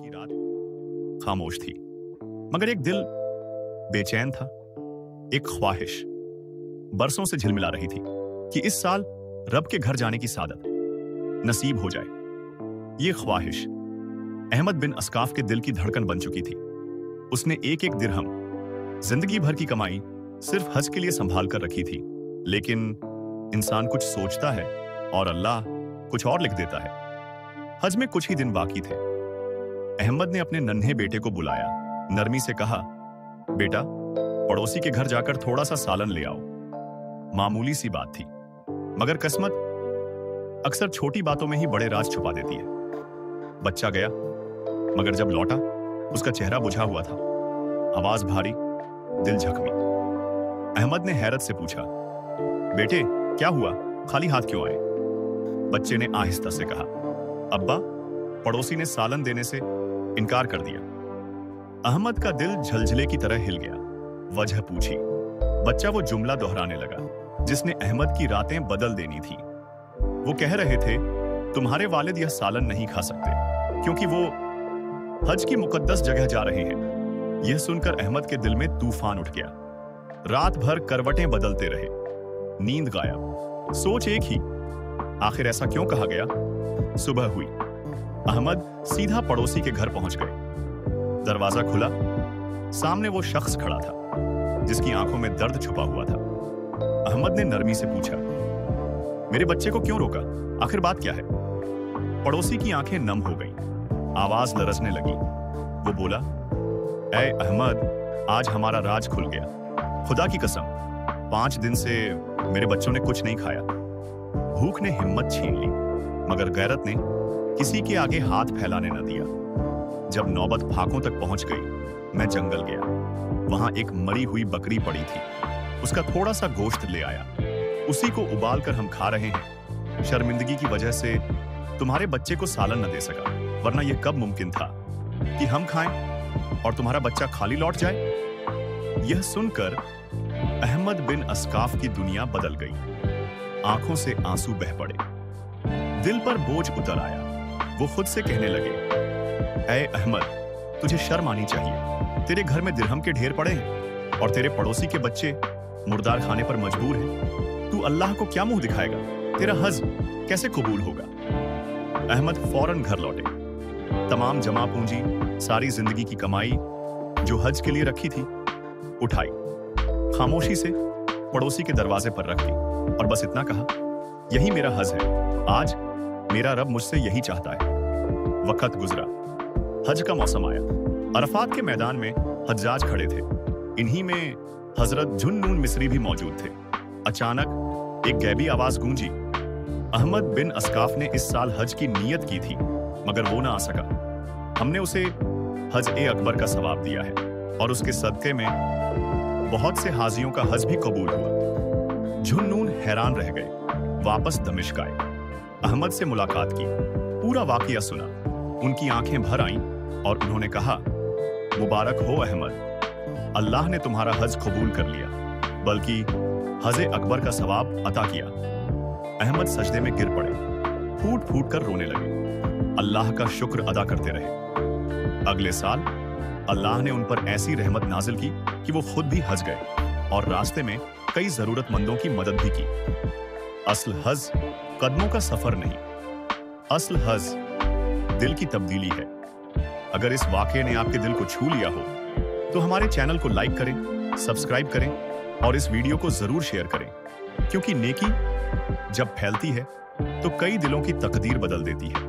की रात खामोश थी, मगर एक दिल बेचैन था। एक ख्वाहिश बरसों से झिलमिला रही थी कि इस साल रब के घर जाने की सादत नसीब हो जाए। ये ख्वाहिश अहमद बिन अस्काफ के दिल की धड़कन बन चुकी थी। उसने एक एक दिरहम, जिंदगी भर की कमाई सिर्फ हज के लिए संभाल कर रखी थी। लेकिन इंसान कुछ सोचता है और अल्लाह कुछ और लिख देता है। हज में कुछ ही दिन बाकी थे। अहमद ने अपने नन्हे बेटे को बुलाया, नरमी से कहा, बेटा, पड़ोसी के घर जाकर थोड़ा सा सालन ले आओ। मामूली सी बात थी, मगर किस्मत अक्सर छोटी बातों में ही बड़े राज छुपा देती है। बच्चा गया, मगर जब लौटा उसका चेहरा बुझा हुआ था, आवाज भारी, दिल जख्मी। अहमद ने हैरत से पूछा, बेटे क्या हुआ, खाली हाथ क्यों आए? बच्चे ने आहिस्ता से कहा, अब्बा, पड़ोसी ने सालन देने से इनकार कर दिया। अहमद का दिल झलझले की तरह हिल गया। वजह पूछी। बच्चा वो जुमला दोहराने लगा जिसने अहमद की रातें बदल देनी थी। वो कह रहे थे, तुम्हारे वालिद यह सालन नहीं खा सकते क्योंकि वो हज की मुकद्दस जगह जा रहे हैं। यह सुनकर अहमद के दिल में तूफान उठ गया। रात भर करवटें बदलते रहे, नींद गायब, सोच एक ही, आखिर ऐसा क्यों कहा गया? सुबह हुई। अहमद सीधा पड़ोसी के घर पहुंच गए। दरवाजा खुला, सामने वो शख्स खड़ा था जिसकी आंखों में दर्द छुपा हुआ था। अहमद ने नरमी से पूछा, मेरे बच्चे को क्यों रोका? आखिर बात क्या है? पड़ोसी की आंखें नम हो गईं, आवाज लरजने लगी। वो बोला, ऐ अहमद, आज हमारा राज खुल गया। खुदा की कसम, 5 दिन से मेरे बच्चों ने कुछ नहीं खाया। भूख ने हिम्मत छीन ली, मगर गैरत ने किसी के आगे हाथ फैलाने न दिया। जब नौबत फाकों तक पहुंच गई, मैं जंगल गया। वहां एक मरी हुई बकरी पड़ी थी, उसका थोड़ा सा गोश्त ले आया। उसी को उबाल कर हम खा रहे हैं। शर्मिंदगी की वजह से तुम्हारे बच्चे को सालन न दे सका, वरना यह कब मुमकिन था कि हम खाएं और तुम्हारा बच्चा खाली लौट जाए? यह सुनकर अहमद बिन अस्काफ की दुनिया बदल गई। आंखों से आंसू बह पड़े, दिल पर बोझ उतर आया। वो खुद से कहने लगे, ऐ अहमद, तुझे शर्म आनी चाहिए। तेरे घर में दिरहम के ढेर पड़े हैं और तेरे पड़ोसी के बच्चे मुर्दार खाने पर मजबूर हैं। तू अल्लाह को क्या मुंह दिखाएगा? तेरा हज कैसे कबूल होगा? अहमद फौरन घर लौटे। तमाम जमा पूंजी, सारी जिंदगी की कमाई जो हज के लिए रखी थी, उठाई, खामोशी से पड़ोसी के दरवाजे पर रख दी और बस इतना कहा, यही मेरा हज है। आज मेरा रब मुझसे यही चाहता है। वक्त गुजरा, हज का मौसम आया। अरफात के मैदान में हज्जाज खड़े थे। इन्हीं में हजरत जुन्नून मिस्री भी मौजूद थे। अचानक एक गैबी आवाज गूंजी, अहमद बिन अस्काफ ने इस साल हज की नीयत की थी, मगर वो ना आ सका। हमने उसे हज-ए-अकबर का सवाब दिया है और उसके सदके में बहुत से हाजियों का हज भी कबूल हुआ। जुन्नून हैरान रह गए। वापस दमिश्क आए, अहमद से मुलाकात की, पूरा वाकया सुना। उनकी आंखें भर आईं और उन्होंने कहा, मुबारक हो अहमद, अल्लाह ने तुम्हारा हज कबूल कर लिया, बल्कि हज-ए-अकबर का सवाब अता किया। अहमद सजदे में गिर पड़े, फूट फूट कर रोने लगे, अल्लाह का शुक्र अदा करते रहे। अगले साल अल्लाह ने उन पर ऐसी रहमत नाजिल की कि वो खुद भी हज गए और रास्ते में कई जरूरतमंदों की मदद भी की। असल हज कदमों का सफर नहीं, असल हज दिल की तब्दीली है। अगर इस वाकये ने आपके दिल को छू लिया हो तो हमारे चैनल को लाइक करें, सब्सक्राइब करें और इस वीडियो को जरूर शेयर करें, क्योंकि नेकी जब फैलती है तो कई दिलों की तकदीर बदल देती है।